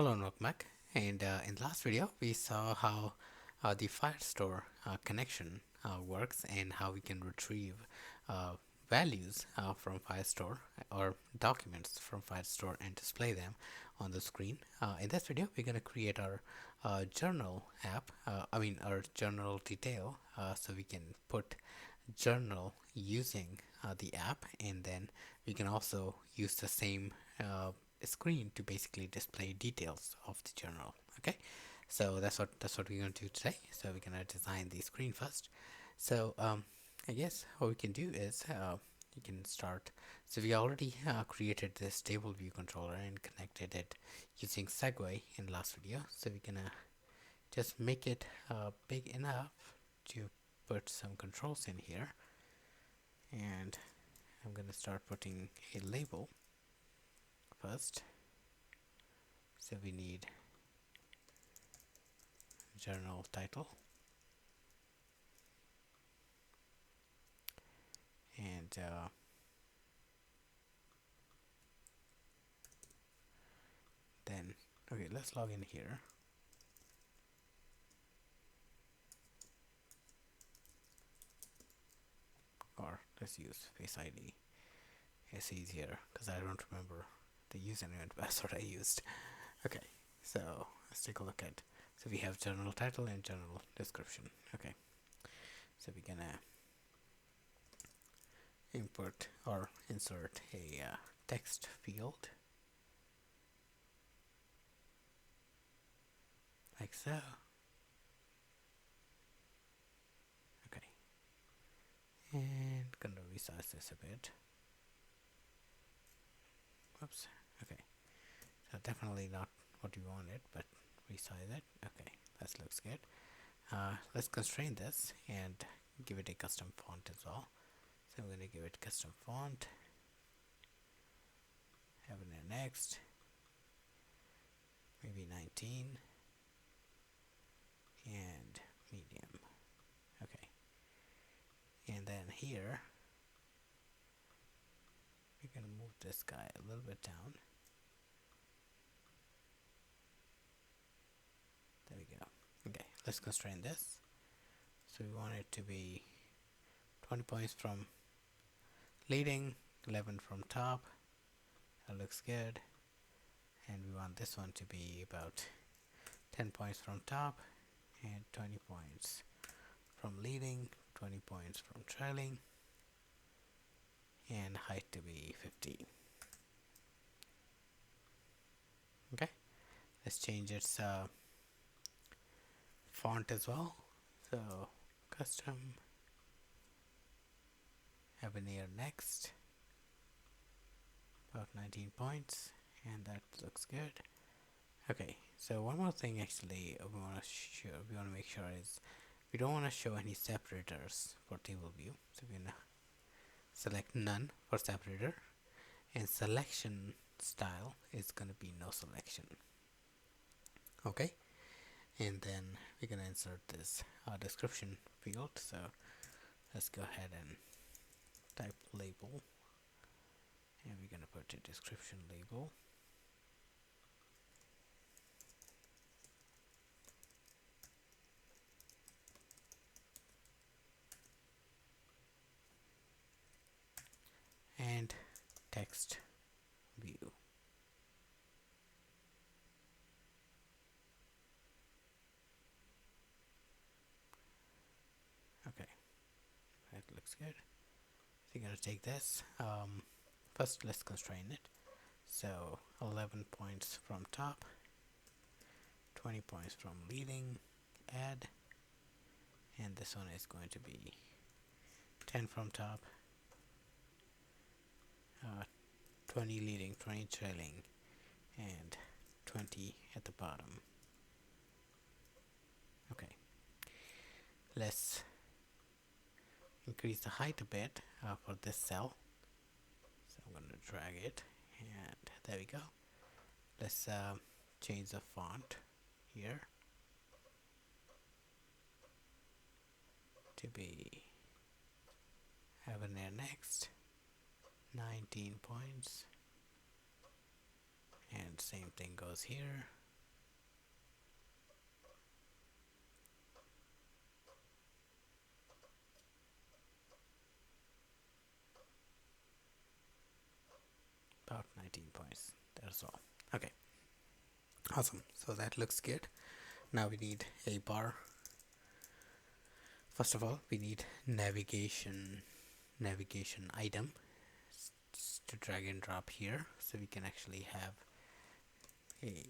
Hello and welcome back. And in the last video, we saw how the Firestore connection works and how we can retrieve uh, values from Firestore or documents from Firestore and display them on the screen. In this video, we're going to create our journal app, our journal detail, so we can put journal using the app, and then we can also use the same screen to basically display details of the journal. Okay, so that's what we're going to do today. So we're going to design the screen first. So I guess what we can do is you can start. So we already created this table view controller and connected it using Segway in the last video. So we're gonna just make it big enough to put some controls in here, and I'm gonna start putting a label first. So we need journal title, and then okay, let's log in here. Or let's use FaceID. It's easier because I don't remember the username and password I used. Okay, so let's take a look at. So we have journal title and journal description. Okay, so we're gonna input or insert a text field like so. Okay, and gonna resize this a bit. Whoops. Okay, so definitely not what we wanted, but resize it. Okay, that looks good. Let's constrain this and give it a custom font as well. So I'm going to give it custom font, have it in next, maybe 19, and medium. Okay, and then here we're going to move this guy a little bit down. There we go. Okay, let's constrain this. So we want it to be 20 points from leading, 11 from top. That looks good. And we want this one to be about 10 points from top and 20 points from leading, 20 points from trailing, and height to be 15. Okay, let's change its font as well. So custom Avenir next, about 19 points, and that looks good. Okay, so one more thing actually we want to make sure is we don't want to show any separators for table view. So we're gonna select none for separator, and selection style is gonna be no selection. Okay, and then we're gonna insert this description field. So let's go ahead and type label, and we're gonna put a description label. And text view. Okay, that looks good. So you're gonna take this. First, let's constrain it. So 11 points from top, 20 points from leading, add, and this one is going to be 10 from top, 20 leading, 20 trailing, and 20 at the bottom. Okay, let's increase the height a bit for this cell. So I'm going to drag it, and there we go. Let's change the font here to be Avenir next, 19 points, and same thing goes here, as well. Okay, awesome. So that looks good. Now we need a bar. First of all, we need navigation item to drag and drop here, so we can actually have a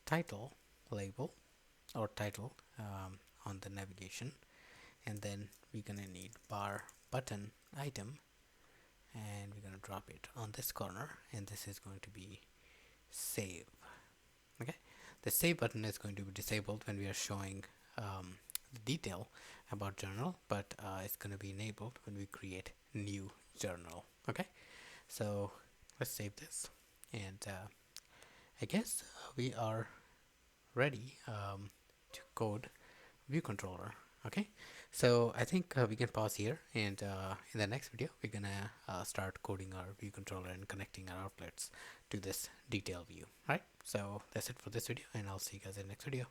title label or title on the navigation, and then we're gonna need bar button item, and we're gonna drop it on this corner, and this is going to be save. Okay, the save button is going to be disabled when we are showing the detail about journal, but it's going to be enabled when we create new journal. Okay, so let's save this, and I guess we are ready to code ViewController. Okay, so I think we can pause here, and in the next video we're gonna start coding our ViewController and connecting our outlets to this detail view. Right, so that's it for this video, and I'll see you guys in the next video.